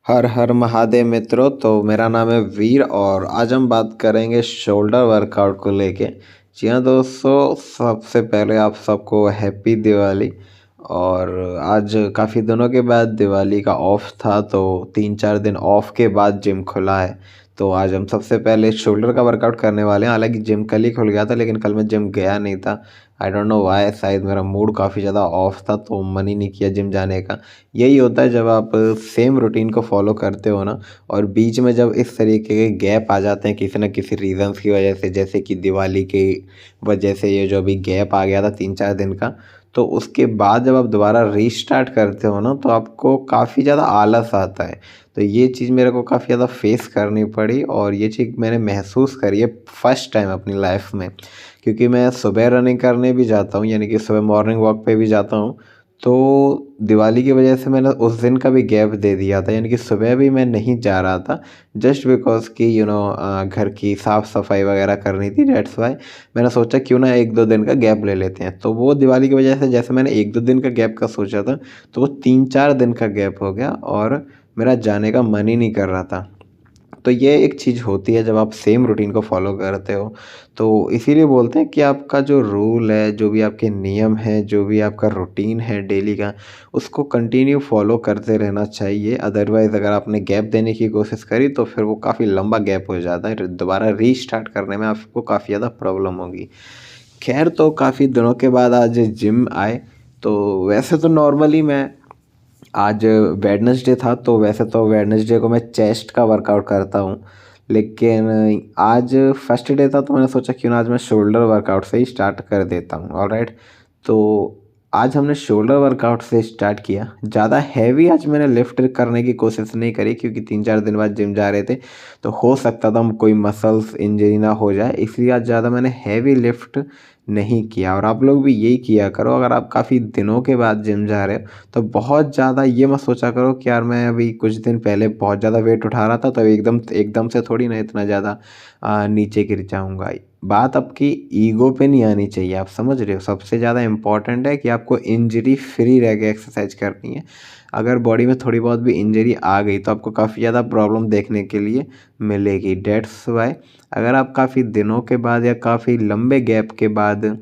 हर हर महादेव मित्रों। तो मेरा नाम है वीर और आज हम बात करेंगे शोल्डर वर्कआउट को लेके। जी हाँ दोस्तों, सबसे पहले आप सबको हैप्पी दिवाली। और आज काफ़ी दिनों के बाद दिवाली का ऑफ था, तो 3-4 दिन ऑफ के बाद जिम खुला है। तो आज हम सबसे पहले शोल्डर का वर्कआउट करने वाले हैं। हालांकि जिम कल ही खुल गया था, लेकिन कल मैं जिम गया नहीं था। आई डोंट नो वाई, शायद मेरा मूड काफ़ी ज़्यादा ऑफ था तो मन ही नहीं किया जिम जाने का। यही होता है जब आप सेम रूटीन को फॉलो करते हो ना, और बीच में जब इस तरीके के गैप आ जाते हैं किसी न किसी रीज़न्स की वजह से, जैसे कि दिवाली की वजह से ये जो अभी गैप आ गया था 3-4 दिन का, तो उसके बाद जब आप दोबारा रीस्टार्ट करते हो ना, तो आपको काफ़ी ज़्यादा आलस आता है। तो ये चीज़ मेरे को काफ़ी ज़्यादा फेस करनी पड़ी और ये चीज़ मैंने महसूस करी है फर्स्ट टाइम अपनी लाइफ में। क्योंकि मैं सुबह रनिंग करने भी जाता हूँ, यानी कि सुबह मॉर्निंग वॉक पे भी जाता हूँ। तो दिवाली की वजह से मैंने उस दिन का भी गैप दे दिया था, यानी कि सुबह भी मैं नहीं जा रहा था। जस्ट बिकॉज़ कि घर की साफ़ सफाई वगैरह करनी थी, दैट्स वाई मैंने सोचा क्यों ना 1-2 दिन का गैप ले लेते हैं। तो वो दिवाली की वजह से जैसे मैंने 1-2 दिन का गैप का सोचा था, तो वो 3-4 दिन का गैप हो गया और मेरा जाने का मन ही नहीं कर रहा था। तो ये एक चीज़ होती है जब आप सेम रूटीन को फ़ॉलो करते हो। तो इसीलिए बोलते हैं कि आपका जो रूल है, जो भी आपके नियम हैं, जो भी आपका रूटीन है डेली का, उसको कंटिन्यू फ़ॉलो करते रहना चाहिए। अदरवाइज़ अगर आपने गैप देने की कोशिश करी तो फिर वो काफ़ी लंबा गैप हो जाता है। दोबारा रीस्टार्ट करने में आपको काफ़ी ज़्यादा प्रॉब्लम होगी। ख़ैर, तो काफ़ी दिनों के बाद आज जिम आए। तो वैसे तो नॉर्मली मैं आज वेडनेसडे था, तो वैसे तो वेडनेसडे को मैं चेस्ट का वर्कआउट करता हूँ। लेकिन आज फर्स्ट डे था, तो मैंने सोचा क्यों ना आज मैं शोल्डर वर्कआउट से ही स्टार्ट कर देता हूँ। ऑलराइट। तो आज हमने शोल्डर वर्कआउट से स्टार्ट किया। ज़्यादा हैवी आज मैंने लिफ्ट करने की कोशिश नहीं करी, क्योंकि 3-4 दिन बाद जिम जा रहे थे, तो हो सकता था कोई मसल्स इंजरी ना हो जाए, इसलिए आज ज़्यादा मैंने हैवी लिफ्ट नहीं किया। और आप लोग भी यही किया करो, अगर आप काफ़ी दिनों के बाद जिम जा रहे हो तो बहुत ज़्यादा ये मत सोचा करो कि यार मैं अभी कुछ दिन पहले बहुत ज़्यादा वेट उठा रहा था, तो एकदम एकदम से थोड़ी ना इतना ज़्यादा नीचे गिर जाऊँगा। बात आपकी ईगो पे नहीं आनी चाहिए, आप समझ रहे हो? सबसे ज़्यादा इम्पोर्टेंट है कि आपको इंजरी फ्री रह के एक्सरसाइज करनी है। अगर बॉडी में थोड़ी बहुत भी इंजरी आ गई तो आपको काफ़ी ज़्यादा प्रॉब्लम देखने के लिए मिलेगी। दैट्स व्हाई अगर आप काफ़ी दिनों के बाद या काफ़ी लंबे गैप के बाद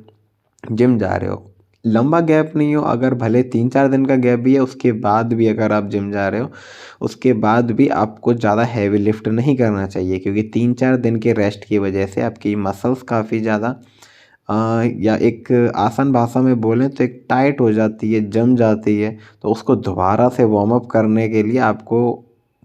जिम जा रहे हो, लंबा गैप नहीं हो, अगर भले 3-4 दिन का गैप भी है, उसके बाद भी अगर आप जिम जा रहे हो, उसके बाद भी आपको ज़्यादा हैवी लिफ्ट नहीं करना चाहिए, क्योंकि 3-4 दिन के रेस्ट की वजह से आपकी मसल्स काफ़ी ज़्यादा या एक आसान भाषा में बोलें तो एक टाइट हो जाती है, जम जाती है। तो उसको दोबारा से वार्म अप करने के लिए आपको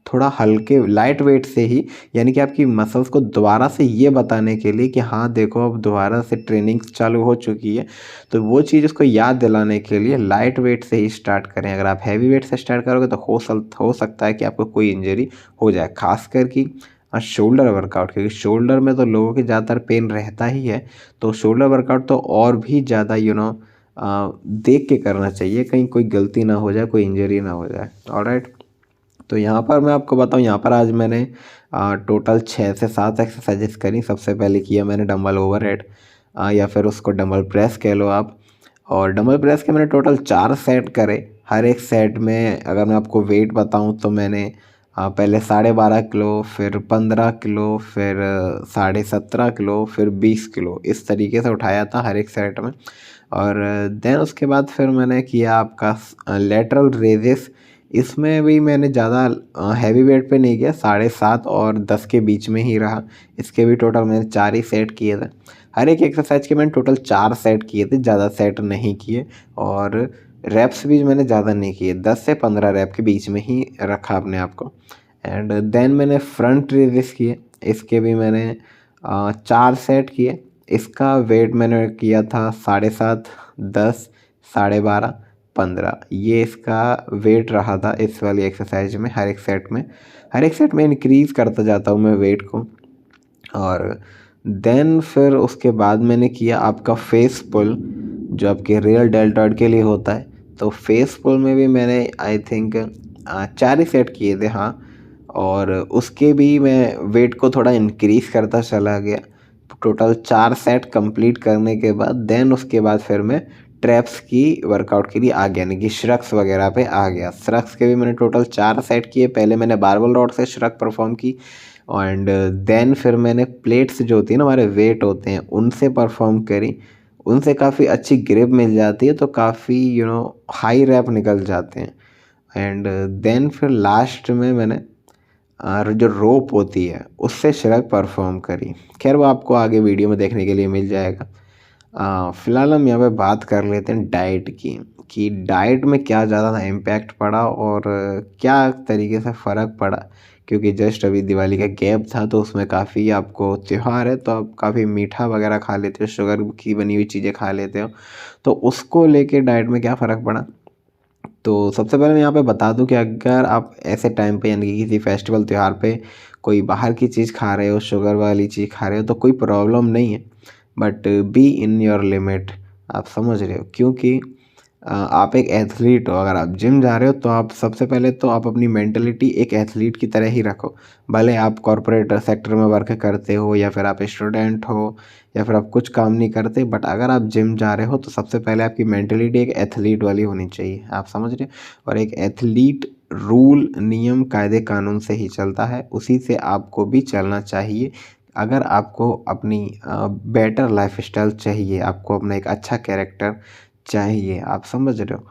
थोड़ा हल्के लाइट वेट से ही, यानी कि आपकी मसल्स को दोबारा से ये बताने के लिए कि हाँ देखो अब दोबारा से ट्रेनिंग चालू हो चुकी है, तो वो चीज़ उसको याद दिलाने के लिए लाइट वेट से ही स्टार्ट करें। अगर आप हैवी वेट से स्टार्ट करोगे तो हो सकता है कि आपको कोई इंजरी हो जाए, खासकर कि शोल्डर वर्कआउट, क्योंकि शोल्डर में तो लोगों के ज़्यादातर पेन रहता ही है। तो शोल्डर वर्कआउट तो और भी ज़्यादा देख के करना चाहिए, कहीं कोई गलती ना हो जाए, कोई इंजरी ना हो जाए। ऑलराइट। तो यहाँ पर मैं आपको बताऊँ, यहाँ पर आज मैंने टोटल 6 से 7 एक्सरसाइजेस करी। सबसे पहले किया मैंने डंबल ओवरहेड, या फिर उसको डंबल प्रेस कह लो आप। और डंबल प्रेस के मैंने टोटल 4 सेट करे। हर एक सेट में अगर मैं आपको वेट बताऊँ तो मैंने पहले 12.5 किलो, फिर 15 किलो, फिर 17.5 किलो, फिर 20 किलो, इस तरीके से उठाया था हर एक सेट में। और देन उसके बाद फिर मैंने किया आपका लेटरल रेजेस। इसमें भी मैंने ज़्यादा हैवी वेट पे नहीं किया, 7.5 और 10 के बीच में ही रहा। इसके भी टोटल मैंने 4 ही सेट किए थे। हर एक एक्सरसाइज के मैंने टोटल 4 सेट किए थे, ज़्यादा सेट नहीं किए। और रैप्स भी मैंने ज़्यादा नहीं किए, 10 से 15 रैप के बीच में ही रखा अपने आप को। एंड देन मैंने फ्रंट रेजेस किए। इसके भी मैंने 4 सेट किए। इसका वेट मैंने किया था 7.5, 10, 12.5, 15, ये इसका वेट रहा था इस वाली एक्सरसाइज में। हर एक सेट में इंक्रीज़ करता जाता हूँ मैं वेट को। और देन फिर उसके बाद मैंने किया आपका फेस पुल, जो आपके रियल डेल्टॉइड के लिए होता है। तो फेस पुल में भी मैंने आई थिंक 4 ही सेट किए थे, हाँ। और उसके भी मैं वेट को थोड़ा इंक्रीज़ करता चला गया। टोटल 4 सेट कंप्लीट करने के बाद देन उसके बाद फिर मैं ट्रैप्स की वर्कआउट के लिए आ गया, यानी कि श्रक्स वगैरह पे आ गया। श्रक्स के भी मैंने टोटल 4 सेट किए। पहले मैंने बारबल रॉड से श्रक परफॉर्म की एंड देन फिर मैंने प्लेट्स जो होती है ना, हमारे वेट होते हैं, उनसे परफॉर्म करी। उनसे काफ़ी अच्छी ग्रिप मिल जाती है, तो काफ़ी हाई रैप निकल जाते हैं। एंड देन फिर लास्ट में मैंने जो रोप होती है उससे श्रग परफॉर्म करी। खैर वो आपको आगे वीडियो में देखने के लिए मिल जाएगा। फ़िलहाल हम यहाँ पे बात कर लेते हैं डाइट की, कि डाइट में क्या ज़्यादा इम्पैक्ट पड़ा और क्या तरीके से फ़र्क पड़ा। क्योंकि जस्ट अभी दिवाली का गैप था, तो उसमें काफ़ी आपको त्यौहार है, तो आप काफ़ी मीठा वगैरह खा लेते हो, शुगर की बनी हुई चीज़ें खा लेते हो, तो उसको लेके डाइट में क्या फ़र्क पड़ा। तो सबसे पहले मैं यहाँ पे बता दूँ कि अगर आप ऐसे टाइम पे, यानी कि किसी फेस्टिवल त्यौहार पे कोई बाहर की चीज़ खा रहे हो, शुगर वाली चीज़ खा रहे हो, तो कोई प्रॉब्लम नहीं है, but be in your limit. आप समझ रहे हो, क्योंकि आप एक एथलीट हो। अगर आप जिम जा रहे हो तो आप सबसे पहले तो आप अपनी मेंटलिटी एक एथलीट की तरह ही रखो। भले आप कॉरपोरेट सेक्टर में वर्क करते हो, या फिर आप स्टूडेंट हो, या फिर आप कुछ काम नहीं करते, बट अगर आप जिम जा रहे हो तो सबसे पहले आपकी मेंटलिटी एक एथलीट वाली होनी चाहिए। आप समझ रहे हो। और एक एथलीट रूल, नियम, कायदे, कानून से ही चलता है, उसी से आपको भी चलना चाहिए। अगर आपको अपनी बेटर लाइफस्टाइल चाहिए, आपको अपना एक अच्छा कैरेक्टर चाहिए। आप समझ रहे हो।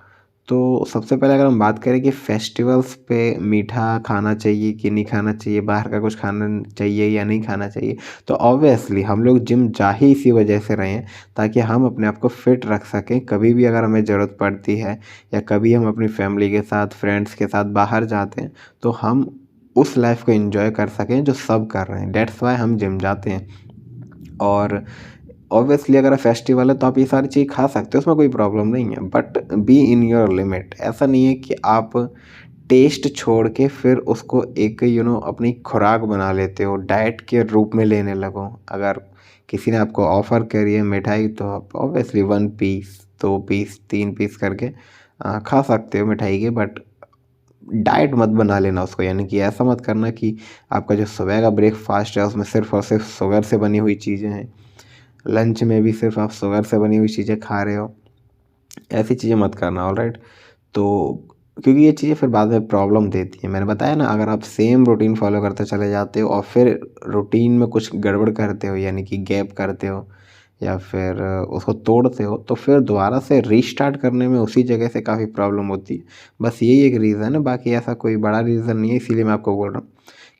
तो सबसे पहले अगर हम बात करें कि फेस्टिवल्स पे मीठा खाना चाहिए कि नहीं खाना चाहिए, बाहर का कुछ खाना चाहिए या नहीं खाना चाहिए, तो ऑब्वियसली हम लोग जिम जा ही इसी वजह से रहे हैं, ताकि हम अपने आप को फिट रख सकें। कभी भी अगर हमें ज़रूरत पड़ती है, या कभी हम अपनी फैमिली के साथ, फ्रेंड्स के साथ बाहर जाते हैं, तो हम उस लाइफ को एंजॉय कर सकें जो सब कर रहे हैं। डेट्स वाई हम जिम जाते हैं। और ऑब्वियसली अगर फेस्टिवल है तो आप ये सारी चीज़ खा सकते हो, उसमें कोई प्रॉब्लम नहीं है, but be in your limit. ऐसा नहीं है कि आप टेस्ट छोड़ के फिर उसको एक अपनी खुराक बना लेते हो, डाइट के रूप में लेने लगो। अगर किसी ने आपको ऑफ़र करी है मिठाई, तो आप ऑब्वियसली 1 पीस, 2 पीस, 3 पीस करके खा सकते हो मिठाई के, बट डाइट मत बना लेना उसको। यानी कि ऐसा मत करना कि आपका जो सुबह का ब्रेकफास्ट है उसमें सिर्फ़ और सिर्फ शुगर से बनी हुई चीज़ें हैं, लंच में भी सिर्फ आप शुगर से बनी हुई चीज़ें खा रहे हो। ऐसी चीज़ें मत करना, ऑलराइट। तो क्योंकि ये चीज़ें फिर बाद में प्रॉब्लम देती हैं। मैंने बताया ना, अगर आप सेम रूटीन फॉलो करते चले जाते हो और फिर रूटीन में कुछ गड़बड़ करते हो, यानी कि गैप करते हो, या फिर उसको तोड़ते हो, तो फिर दोबारा से रीस्टार्ट करने में उसी जगह से काफ़ी प्रॉब्लम होती है। बस यही एक रीज़न है, बाकी ऐसा कोई बड़ा रीज़न नहीं है, इसीलिए मैं आपको बोल रहा हूँ।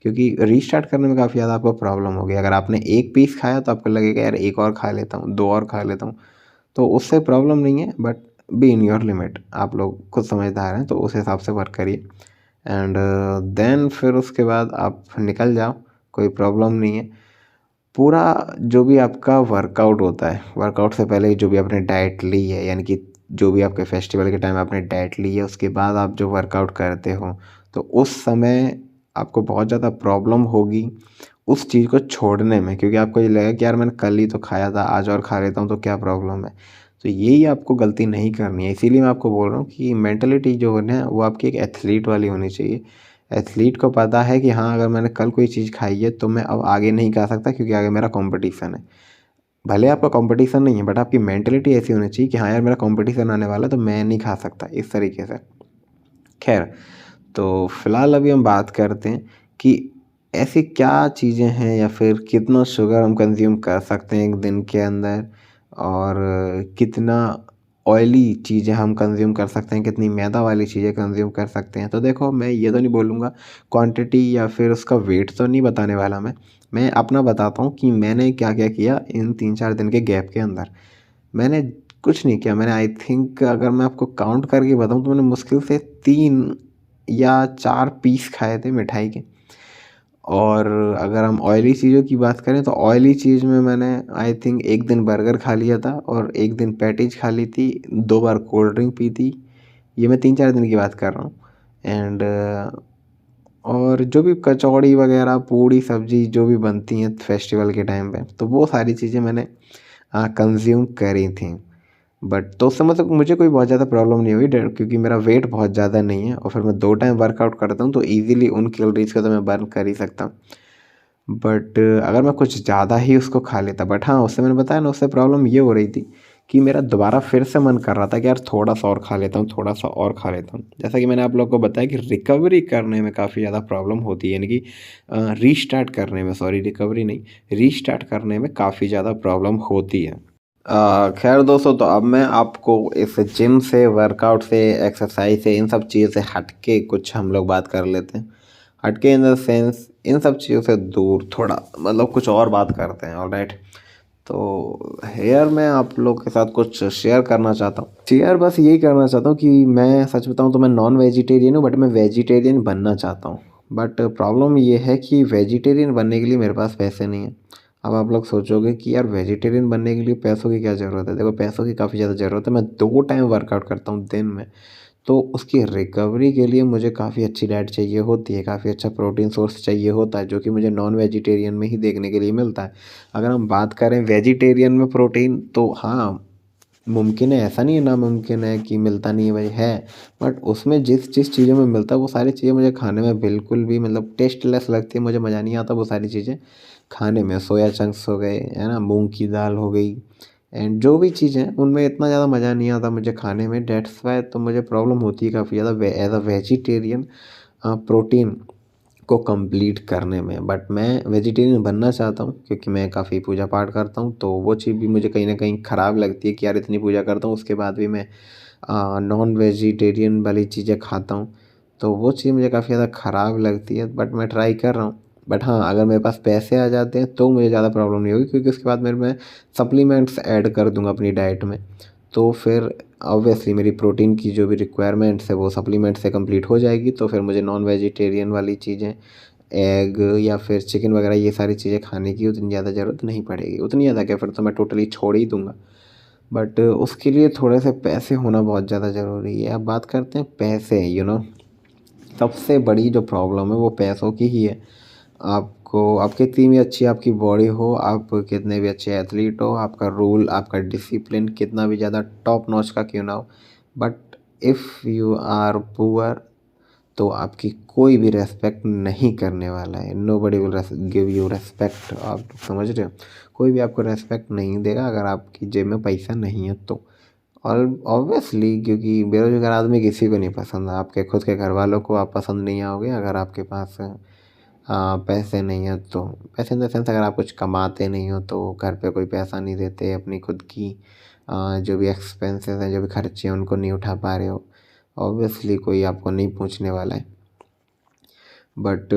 क्योंकि रीस्टार्ट करने में काफ़ी ज़्यादा आपको प्रॉब्लम होगी। अगर आपने 1 पीस खाया तो आपको लगेगा यार 1 और खा लेता हूँ, 2 और खा लेता हूँ, तो उससे प्रॉब्लम नहीं है, but be in your limit. आप लोग खुद समझदार हैं, तो उस हिसाब से वर्क करिए। एंड देन फिर उसके बाद आप निकल जाओ, कोई प्रॉब्लम नहीं है। पूरा जो भी आपका वर्कआउट होता है, वर्कआउट से पहले जो भी आपने डाइट ली है, यानी कि जो भी आपके फेस्टिवल के टाइम आपने डाइट ली है, उसके बाद आप जो वर्कआउट करते हो, तो उस समय आपको बहुत ज़्यादा प्रॉब्लम होगी उस चीज़ को छोड़ने में, क्योंकि आपको ये लगेगा कि यार मैंने कल ही तो खाया था, आज और खा लेता हूँ तो क्या प्रॉब्लम है। तो यही आपको गलती नहीं करनी है। इसीलिए मैं आपको बोल रहा हूँ कि मेंटालिटी जो है ना, वो आपकी एक एथलीट वाली होनी चाहिए। एथलीट को पता है कि हाँ, अगर मैंने कल कोई चीज़ खाई है तो मैं अब आगे नहीं खा सकता, क्योंकि आगे मेरा कॉम्पिटिशन है। भले आपका कॉम्पिटिशन नहीं है, बट आपकी मेंटालिटी ऐसी होनी चाहिए कि हाँ यार, मेरा कॉम्पिटिशन आने वाला है तो मैं नहीं खा सकता, इस तरीके से। खैर, तो फिलहाल अभी हम बात करते हैं कि ऐसी क्या चीज़ें हैं, या फिर कितना शुगर हम कंज्यूम कर सकते हैं एक दिन के अंदर, और कितना ऑयली चीज़ें हम कंज्यूम कर सकते हैं, कितनी मैदा वाली चीज़ें कंज्यूम कर सकते हैं। तो देखो, मैं ये तो नहीं बोलूँगा क्वांटिटी, या फिर उसका वेट तो नहीं बताने वाला मैं अपना बताता हूँ कि मैंने क्या-क्या किया इन 3-4 दिन के गैप के अंदर। मैंने कुछ नहीं किया। मैंने आई थिंक, अगर मैं आपको काउंट करके बताऊँ, तो मैंने मुश्किल से 3 या 4 पीस खाए थे मिठाई के। और अगर हम ऑयली चीज़ों की बात करें, तो ऑयली चीज़ में मैंने आई थिंक 1 दिन बर्गर खा लिया था, और 1 दिन पैटीज़ खा ली थी, 2 बार कोल्ड ड्रिंक पी थी। ये मैं 3-4 दिन की बात कर रहा हूँ। एंड और जो भी कचौड़ी वगैरह, पूड़ी, सब्ज़ी जो भी बनती हैं फेस्टिवल के टाइम पे, तो वो सारी चीज़ें मैंने कंज़्यूम करी थी। बट तो उससे मतलब मुझे कोई बहुत ज़्यादा प्रॉब्लम नहीं हुई, क्योंकि मेरा वेट बहुत ज़्यादा नहीं है, और फिर मैं 2 टाइम वर्कआउट करता हूँ, तो ईज़िली उन कैलोरीज़ को तो मैं बर्न कर ही सकता हूँ। बट अगर मैं कुछ ज़्यादा ही उसको खा लेता, बट हाँ, उससे मैंने बताया ना, उससे प्रॉब्लम ये हो रही थी कि मेरा दोबारा फिर से मन कर रहा था कि यार थोड़ा सा और खा लेता हूँ, थोड़ा सा और खा लेता हूँ। जैसा कि मैंने आप लोग को बताया कि रिकवरी करने में काफ़ी ज़्यादा प्रॉब्लम होती है, यानी कि रीस्टार्ट करने में, सॉरी रिकवरी नहीं, रीस्टार्ट करने में काफ़ी ज़्यादा प्रॉब्लम होती है। खैर दोस्तों, तो अब मैं आपको इस जिम से, वर्कआउट से, एक्सरसाइज से, इन सब चीज़ों से हट के कुछ हम लोग बात कर लेते हैं। हट के इन द सेंस इन सब चीज़ों से दूर थोड़ा, मतलब कुछ और बात करते हैं। ऑलराइट, तो हेयर मैं आप लोग के साथ कुछ शेयर करना चाहता हूँ। शेयर बस यही करना चाहता हूँ कि मैं सच बताऊँ तो मैं नॉन वेजिटेरियन हूँ, बट मैं वेजिटेरियन बनना चाहता हूँ। बट प्रॉब्लम ये है कि वेजिटेरियन बनने के लिए मेरे पास पैसे नहीं है। अब आप लोग सोचोगे कि यार वेजिटेरियन बनने के लिए पैसों की क्या ज़रूरत है। देखो, पैसों की काफ़ी ज़्यादा ज़रूरत है। मैं 2 टाइम वर्कआउट करता हूँ दिन में, तो उसकी रिकवरी के लिए मुझे काफ़ी अच्छी डाइट चाहिए होती है, काफ़ी अच्छा प्रोटीन सोर्स चाहिए होता है, जो कि मुझे नॉन वेजिटेरियन में ही देखने के लिए मिलता है। अगर हम बात करें वेजिटेरियन में प्रोटीन, तो हाँ, मुमकिन है, ऐसा नहीं है नामुमकिन है कि मिलता नहीं है, भाई है। बट उसमें जिस जिस चीज़ों में मिलता है वो सारी चीज़ें मुझे खाने में बिल्कुल भी, मतलब टेस्टलेस लगती है, मुझे मज़ा नहीं आता वो सारी चीज़ें खाने में। सोया चंक्स हो गए, है ना, मूंग की दाल हो गई, एंड जो भी चीज़ें हैं उनमें इतना ज़्यादा मज़ा नहीं आता मुझे खाने में। डेट्स वाई तो मुझे प्रॉब्लम होती है काफ़ी ज़्यादा एज अ वेजिटेरियन प्रोटीन को कंप्लीट करने में। बट मैं वेजिटेरियन बनना चाहता हूँ, क्योंकि मैं काफ़ी पूजा पाठ करता हूँ, तो वो चीज़ भी मुझे कहीं ना कहीं ख़राब लगती है कि यार इतनी पूजा करता हूँ उसके बाद भी मैं नॉन वेजिटेरियन वाली चीज़ें खाता हूँ, तो वो चीज़ मुझे काफ़ी ज़्यादा ख़राब लगती है। बट मैं ट्राई कर रहा हूँ। बट हाँ, अगर मेरे पास पैसे आ जाते हैं तो मुझे ज़्यादा प्रॉब्लम नहीं होगी, क्योंकि उसके बाद मैं सप्लीमेंट्स ऐड कर दूंगा अपनी डाइट में, तो फिर ऑब्वियसली मेरी प्रोटीन की जो भी रिक्वायरमेंट्स है वो सप्लीमेंट से कंप्लीट हो जाएगी। तो फिर मुझे नॉन वेजिटेरियन वाली चीज़ें, एग या फिर चिकन वगैरह, ये सारी चीज़ें खाने की उतनी ज़्यादा ज़रूरत नहीं पड़ेगी। उतनी ज़्यादा क्या, फिर तो मैं टोटली छोड़ ही दूंगा। बट उसके लिए थोड़े से पैसे होना बहुत ज़्यादा ज़रूरी है। अब बात करते हैं पैसे, सबसे बड़ी जो प्रॉब्लम है वो पैसों की ही है। आप कितनी भी अच्छी आपकी बॉडी हो, आप कितने भी अच्छे एथलीट हो, आपका रूल, आपका डिसिप्लिन कितना भी ज़्यादा टॉप नॉच का क्यों ना हो, but if you are poor, तो आपकी कोई भी रेस्पेक्ट नहीं करने वाला है। Nobody will give you respect. आप समझ रहे हो, कोई भी आपको रेस्पेक्ट नहीं देगा अगर आपकी जेब में पैसा नहीं है तो। और ऑब्वियसली, क्योंकि बेरोजगार आदमी किसी को नहीं पसंद। आपके खुद के घर वालों को आप पसंद नहीं आओगे अगर आपके पास पैसे नहीं है तो। पैसे इन द सेंस, अगर आप कुछ कमाते नहीं हो तो घर पे कोई पैसा नहीं देते, अपनी खुद की जो भी एक्सपेंसेस हैं, जो भी खर्चे हैं, उनको नहीं उठा पा रहे हो, ऑब्वियसली कोई आपको नहीं पूछने वाला है। बट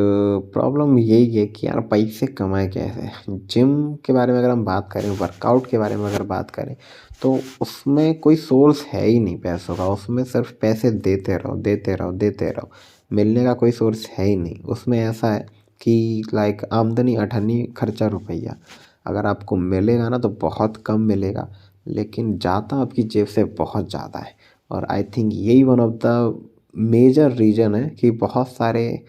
प्रॉब्लम यही है कि यार पैसे कमाए कैसे। जिम के बारे में अगर हम बात करें, वर्कआउट के बारे में अगर बात करें, तो उसमें कोई सोर्स है ही नहीं पैसों का। उसमें सिर्फ पैसे देते रहो, देते रहो, देते रहो, मिलने का कोई सोर्स है ही नहीं। उसमें ऐसा है कि लाइक आमदनी अठन्नी, खर्चा रुपया। अगर आपको मिलेगा ना तो बहुत कम मिलेगा, लेकिन जाता आपकी जेब से बहुत ज़्यादा है। और आई थिंक यही one of the major reason है कि बहुत सारे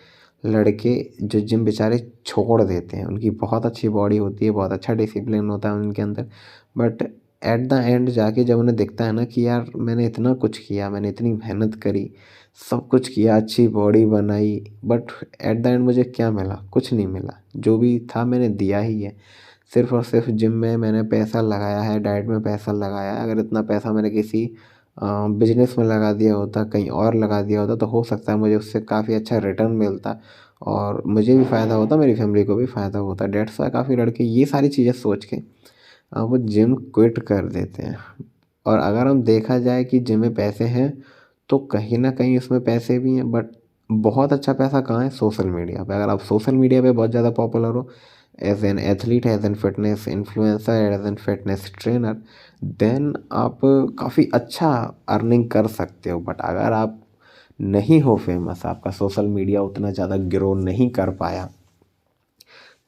लड़के जो जिम बेचारे छोड़ देते हैं। उनकी बहुत अच्छी बॉडी होती है, बहुत अच्छा डिसिप्लिन होता है उनके अंदर, बट एट द एंड जाके जब उन्हें दिखता है ना कि यार मैंने इतना कुछ किया, मैंने इतनी मेहनत करी, सब कुछ किया, अच्छी बॉडी बनाई, बट एट द एंड मुझे क्या मिला? कुछ नहीं मिला। जो भी था मैंने दिया ही है। सिर्फ और सिर्फ जिम में मैंने पैसा लगाया है, डाइट में पैसा लगाया है। अगर इतना पैसा मैंने किसी बिजनेस में लगा दिया होता, कहीं और लगा दिया होता, तो हो सकता है मुझे उससे काफ़ी अच्छा रिटर्न मिलता, और मुझे भी फ़ायदा होता, मेरी फैमिली को भी फ़ायदा होता। डेट्स वाई काफ़ी लड़के ये सारी चीज़ें सोच के वो जिम क्विट कर देते हैं। और अगर हम देखा जाए कि जिम में पैसे हैं, तो कहीं ना कहीं उसमें पैसे भी हैं, बट बहुत अच्छा पैसा कहाँ है? सोशल मीडिया पे। अगर आप सोशल मीडिया पे बहुत ज़्यादा पॉपुलर हो, as an athlete, as an fitness influencer, as an fitness trainer, then आप काफ़ी अच्छा अर्निंग कर सकते हो। बट अगर आप नहीं हो फेमस, आपका सोशल मीडिया उतना ज़्यादा ग्रो नहीं कर पाया,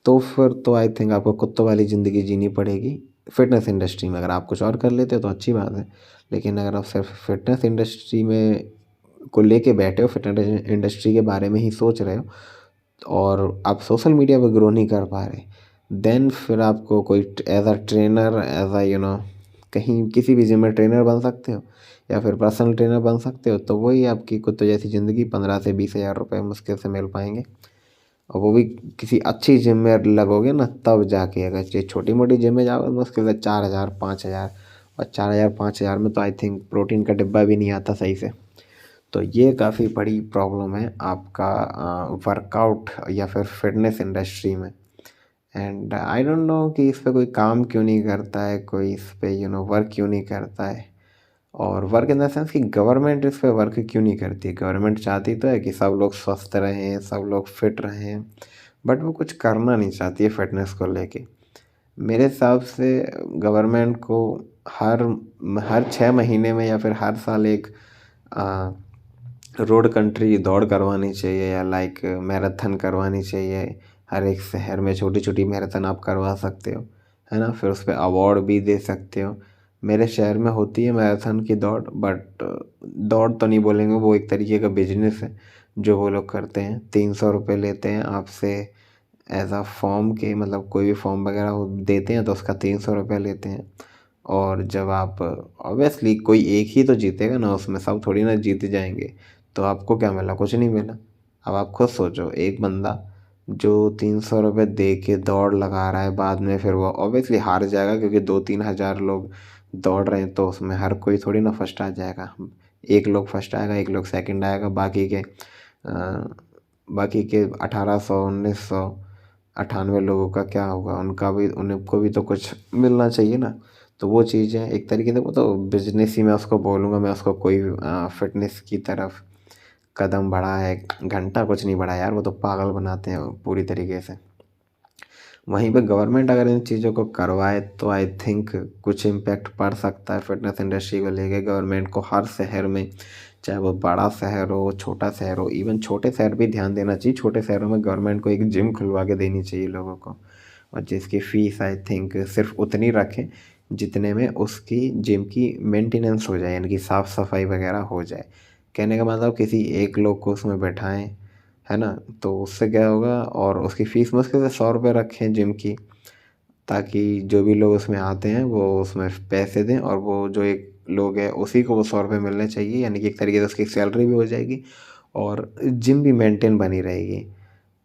तो फिर तो आई थिंक आपको कुत्तों वाली ज़िंदगी जीनी पड़ेगी फिटनेस इंडस्ट्री में। अगर आप कुछ और कर लेते हो तो अच्छी बात है, लेकिन अगर आप सिर्फ फिटनेस इंडस्ट्री में को लेके बैठे हो, फिटनेस इंडस्ट्री के बारे में ही सोच रहे हो, और आप सोशल मीडिया पे ग्रो नहीं कर पा रहे, देन फिर आपको कोई as a trainer, as a कहीं किसी भी जिम में ट्रेनर बन सकते हो, या फिर पर्सनल ट्रेनर बन सकते हो, तो वही आपकी कुत्ते जैसी ज़िंदगी 15 से 20 हज़ार रुपये मुश्किल से मिल पाएंगे। और वो भी किसी अच्छी जिम में लगोगे ना तब जाके। अगर ये छोटी मोटी जिम में जाओगे मुश्किल से 4 हज़ार, 5 हज़ार, और 4000 5000 में तो आई थिंक प्रोटीन का डिब्बा भी नहीं आता सही से। तो ये काफ़ी बड़ी प्रॉब्लम है आपका वर्कआउट या फिर फिटनेस इंडस्ट्री में। एंड आई डोंट नो कि इस पे कोई काम क्यों नहीं करता है, कोई इस पे वर्क क्यों नहीं करता है। और वर्क इन द सेंस कि गवर्नमेंट इस पे वर्क क्यों नहीं करती है। गवर्नमेंट चाहती तो है कि सब लोग स्वस्थ रहें, सब लोग फिट रहें, बट वो कुछ करना नहीं चाहती है फिटनेस को लेके। मेरे हिसाब से गवर्नमेंट को हर हर 6 महीने में या फिर हर साल एक रोड कंट्री दौड़ करवानी चाहिए, या लाइक मैराथन करवानी चाहिए। हर एक शहर में छोटी छोटी मैराथन आप करवा सकते हो, है ना। फिर उस पर अवार्ड भी दे सकते हो। मेरे शहर में होती है मैराथन की दौड़, बट दौड़ तो नहीं बोलेंगे, वो एक तरीके का बिजनेस है जो वो लोग करते हैं। 300 रुपये लेते हैं आपसे एज अ फॉर्म के, मतलब कोई भी फॉर्म वगैरह वो देते हैं तो उसका 300 रुपये लेते हैं। और जब आप ऑब्वियसली कोई एक ही तो जीतेगा ना, उसमें सब थोड़ी ना जीत जाएंगे। तो आपको क्या मिला? कुछ नहीं मिला। अब आप खुद सोचो, एक बंदा जो 300 रुपये दे के दौड़ लगा रहा है, बाद में फिर वो ऑब्वियसली हार जाएगा, क्योंकि 2-3 हज़ार लोग दौड़ रहे हैं तो उसमें हर कोई थोड़ी ना फर्स्ट आ जाएगा। एक लोग फर्स्ट आएगा, एक लोग सेकंड आएगा, बाकी के 1800 1998 लोगों का क्या होगा? उनका भी, उनको भी तो कुछ मिलना चाहिए ना। तो वो चीज़ है एक तरीके से, वो तो बिजनेस ही मैं उसको बोलूँगा। मैं उसको कोई फिटनेस की तरफ कदम बढ़ा है, घंटा कुछ नहीं बढ़ा यार, वो तो पागल बनाते हैं पूरी तरीके से। वहीं पे गवर्नमेंट अगर इन चीज़ों को करवाए तो आई थिंक कुछ इम्पैक्ट पड़ सकता है फिटनेस इंडस्ट्री को लेके। गवर्नमेंट को हर शहर में, चाहे वो बड़ा शहर हो छोटा शहर हो, इवन छोटे शहर भी ध्यान देना चाहिए। छोटे शहरों में गवर्नमेंट को एक जिम खुलवा के देनी चाहिए लोगों को, और जिसकी फ़ीस आई थिंक सिर्फ उतनी रखें जितने में उसकी जिम की मेंटेनेंस हो जाए, यानी कि साफ़ सफाई वगैरह हो जाए। कहने का मतलब किसी एक लोग को उसमें बैठाएं, है ना। तो उससे क्या होगा, और उसकी फ़ीस मुश्किल से 100 रुपये रखें जिम की, ताकि जो भी लोग उसमें आते हैं वो उसमें पैसे दें, और वो जो एक लोग है उसी को वो 100 रुपये मिलने चाहिए, यानी कि एक तरीके से उसकी सैलरी भी हो जाएगी और जिम भी मेंटेन बनी रहेगी।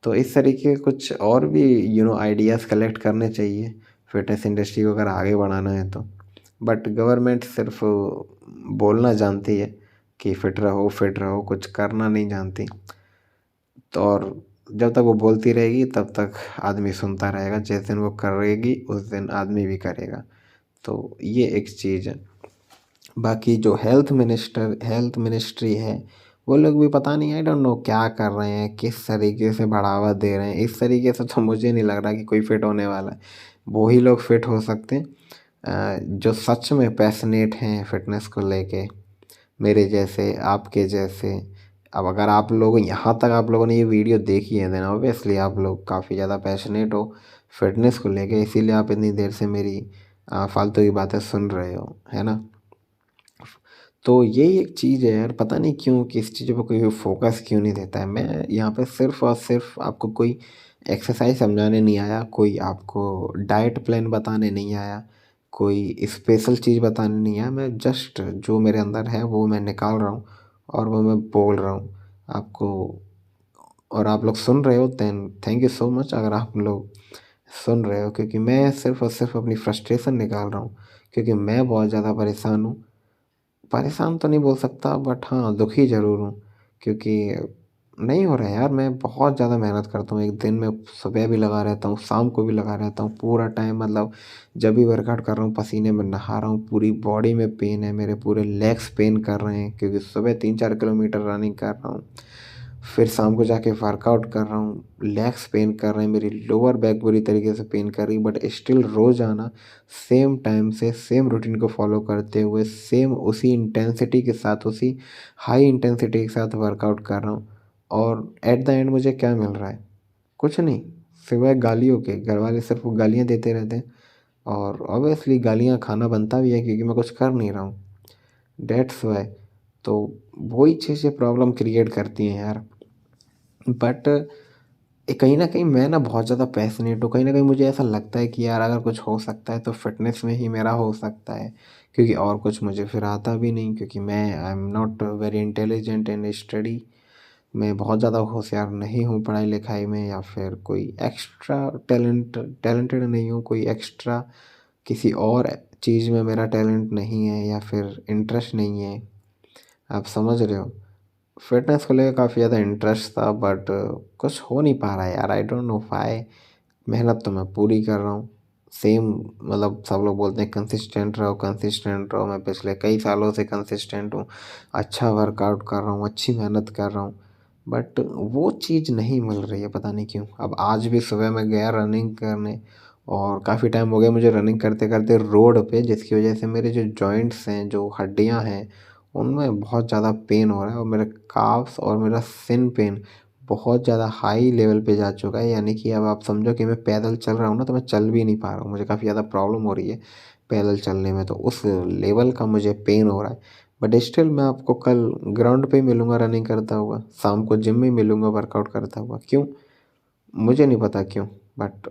तो इस तरीके के कुछ और भी आइडियाज़ कलेक्ट करने चाहिए फिटनेस इंडस्ट्री को अगर आगे बढ़ाना है तो। बट गवर्नमेंट सिर्फ बोलना जानती है कि फिट रहो, कुछ करना नहीं जानती। तो और जब तक वो बोलती रहेगी तब तक आदमी सुनता रहेगा, जिस दिन वो करेगी उस दिन आदमी भी करेगा। तो ये एक चीज़ है। बाकी जो हेल्थ मिनिस्ट्री है, वो लोग भी पता नहीं, आई डोंट नो क्या कर रहे हैं, किस तरीके से बढ़ावा दे रहे हैं। इस तरीके से तो मुझे नहीं लग रहा कि कोई फिट होने वाला है। वो ही लोग फिट हो सकते हैं जो सच में पैशनेट हैं फिटनेस को लेके, मेरे जैसे, आपके जैसे। अब अगर आप लोग यहाँ तक आप लोगों ने ये वीडियो देखी है, देन ऑब्वियसली आप लोग काफ़ी ज़्यादा पैशनेट हो फिटनेस को लेके, इसीलिए आप इतनी देर से मेरी फालतू की बातें सुन रहे हो, है ना। तो यही एक चीज़ है यार, पता नहीं क्यों किस चीज़ों पे कोई फोकस क्यों नहीं देता है। मैं यहाँ पे सिर्फ़ और सिर्फ़ आपको कोई एक्सरसाइज समझाने नहीं आया, कोई आपको डाइट प्लान बताने नहीं आया, कोई स्पेशल चीज़ बताने नहीं आया। मैं जस्ट जो मेरे अंदर है वो मैं निकाल रहा हूँ और वो मैं बोल रहा हूँ आपको, और आप लोग सुन रहे हो। Then thank you so much अगर आप लोग सुन रहे हो, क्योंकि मैं सिर्फ़ और सिर्फ़ अपनी फ्रस्ट्रेशन निकाल रहा हूँ, क्योंकि मैं बहुत ज़्यादा परेशान हूँ। परेशान तो नहीं बोल सकता, बट हाँ दुखी ज़रूर हूँ, क्योंकि नहीं हो रहा है यार। मैं बहुत ज़्यादा मेहनत करता हूँ, एक दिन में सुबह भी लगा रहता हूँ, शाम को भी लगा रहता हूँ, पूरा टाइम, मतलब जब भी वर्कआउट कर रहा हूँ पसीने में नहा रहा हूँ, पूरी बॉडी में पेन है, मेरे पूरे लेग्स पेन कर रहे हैं, क्योंकि सुबह 3-4 किलोमीटर रनिंग कर रहा हूँ, फिर शाम को जाके वर्कआउट कर रहा हूँ, लेग्स पेन कर रहे हैं, मेरी लोअर बैक बुरी तरीके से पेन कर रही है, बट स्टिल रोज़ाना सेम टाइम से सेम रूटीन को फॉलो करते हुए सेम उसी इंटेंसिटी के साथ, उसी हाई इंटेंसिटी के साथ वर्कआउट कर रहा हूँ। और एट द एंड मुझे क्या मिल रहा है? कुछ नहीं, सिवाय गालियों के। घर वाले सिर्फ गालियाँ देते रहते हैं, और ऑब्वियसली गालियाँ खाना बनता भी है, क्योंकि मैं कुछ कर नहीं रहा हूँ। That's why. तो वही चीज़ें प्रॉब्लम क्रिएट करती हैं यार। बट कहीं न कहीं मैं ना बहुत ज़्यादा पैशनेट हूँ, कहीं न कहीं मुझे ऐसा लगता है कि यार अगर कुछ हो सकता है तो फ़िटनेस में ही मेरा हो सकता है, क्योंकि और कुछ मुझे फिर आता भी नहीं, क्योंकि मैं I am not very intelligent in study. मैं बहुत ज़्यादा होशियार नहीं हूँ पढ़ाई-लिखाई में, या फिर कोई एक्स्ट्रा टैलेंटेड नहीं हूँ, कोई एक्स्ट्रा किसी और चीज़ में मेरा टैलेंट नहीं है या फिर इंटरेस्ट नहीं है, आप समझ रहे हो। फ़िटनेस को लेकर काफ़ी ज़्यादा इंटरेस्ट था बट कुछ हो नहीं पा रहा है यार, आई डोंट नो व्हाई। मेहनत तो मैं पूरी कर रहा हूँ, सेम मतलब सब लोग बोलते हैं कंसिस्टेंट रहो कंसिस्टेंट रहो, मैं पिछले कई सालों से कंसिस्टेंट हूँ, अच्छा वर्कआउट कर रहा हूँ, अच्छी मेहनत कर रहा हूँ, बट वो चीज़ नहीं मिल रही है, पता नहीं क्यों। अब आज भी सुबह मैं गया रनिंग करने और काफ़ी टाइम हो गया मुझे रनिंग करते करते रोड पे, जिसकी वजह से मेरे जो जॉइंट्स हैं, जो हड्डियाँ हैं, उनमें बहुत ज़्यादा पेन हो रहा है और मेरे काफ्स और मेरा शिन पेन बहुत ज़्यादा हाई लेवल पे जा चुका है। यानी कि अब आप समझो कि मैं पैदल चल रहा हूँ ना, तो मैं चल भी नहीं पा रहा हूँ, मुझे काफ़ी ज़्यादा प्रॉब्लम हो रही है पैदल चलने में, तो उस लेवल का मुझे पेन हो रहा है। बट स्टिल मैं आपको कल ग्राउंड पे ही मिलूँगा रनिंग करता हुआ, शाम को जिम में ही मिलूँगा वर्कआउट करता हुआ। क्यों? मुझे नहीं पता क्यों, बट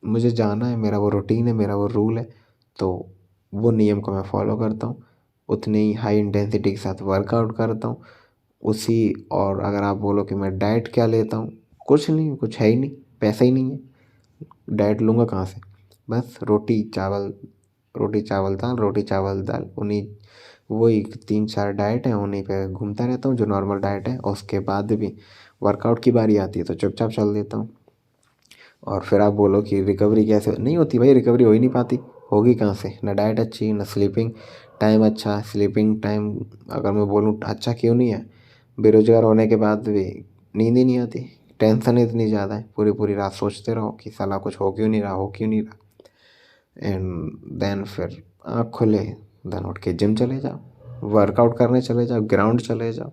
मुझे जाना है, मेरा वो रूटीन है, मेरा वो रूल है, तो वो नियम को मैं फॉलो करता हूँ। उतनी ही हाई इंटेंसिटी के साथ वर्कआउट करता हूँ उसी। और अगर आप बोलो कि मैं डाइट क्या लेता हूँ, कुछ नहीं, कुछ है ही नहीं, पैसा ही नहीं है, डाइट लूँगा कहाँ से। बस रोटी चावल, रोटी चावल दाल, रोटी चावल दाल, उन्हीं वही 3-4 डाइट हैं, उन्हीं पे घूमता रहता हूँ जो नॉर्मल डाइट है। और उसके बाद भी वर्कआउट की बारी आती है तो चुपचाप चल देता हूँ। और फिर आप बोलो कि रिकवरी कैसे नहीं होती, भाई रिकवरी हो ही नहीं पाती, होगी कहाँ से। ना डाइट अच्छी, ना स्लीपिंग टाइम अच्छा। स्लीपिंग टाइम अगर मैं बोलूँ अच्छा क्यों नहीं है, बेरोजगार होने के बाद भी नींद ही नहीं आती, टेंशन इतनी ज़्यादा है, पूरी पूरी रात सोचते रहो कि साला कुछ हो क्यों नहीं रहा, हो क्यों नहीं रहा। एंड देन फिर आँख खुले, देन उठ के जिम चले जाओ, वर्कआउट करने चले जाओ, ग्राउंड चले जाओ।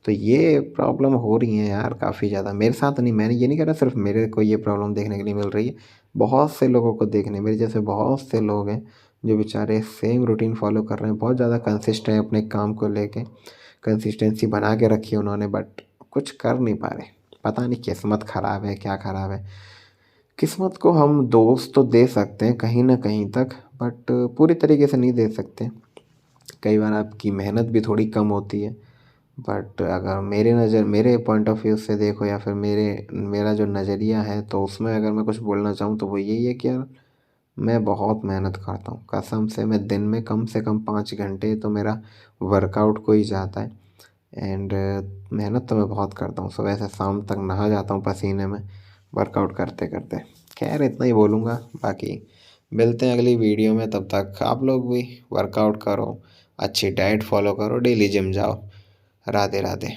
तो ये प्रॉब्लम हो रही है यार काफ़ी ज़्यादा, मेरे साथ नहीं, मैंने ये नहीं कह रहा सिर्फ मेरे को ये प्रॉब्लम देखने के लिए मिल रही है, बहुत से लोगों को देखने, मेरे जैसे बहुत से लोग हैं जो बेचारे सेम रूटीन फॉलो कर रहे हैं, बहुत ज़्यादा कंसिस्ट हैं अपने काम को लेके, कंसिस्टेंसी बना के रखी है उन्होंने, बट कुछ कर नहीं पा रहे। पता नहीं किस्मत ख़राब है, क्या ख़राब है। किस्मत को हम दोष तो दे सकते हैं कहीं ना कहीं तक, बट पूरी तरीके से नहीं दे सकते। कई बार आपकी मेहनत भी थोड़ी कम होती है, बट अगर मेरे पॉइंट ऑफ व्यू से देखो या फिर मेरा जो नज़रिया है, तो उसमें अगर मैं कुछ बोलना चाहूँ तो वो यही है कि यार मैं बहुत मेहनत करता हूँ, कसम से। मैं दिन में कम से कम 5 घंटे तो मेरा वर्कआउट को ही जाता है। एंड मेहनत तो मैं बहुत करता हूँ, सुबह से शाम तक नहा जाता हूँ पसीने में वर्कआउट करते करते। खैर इतना ही बोलूँगा, बाकी मिलते हैं अगली वीडियो में। तब तक आप लोग भी वर्कआउट करो, अच्छी डाइट फॉलो करो, डेली जिम जाओ। राधे राधे।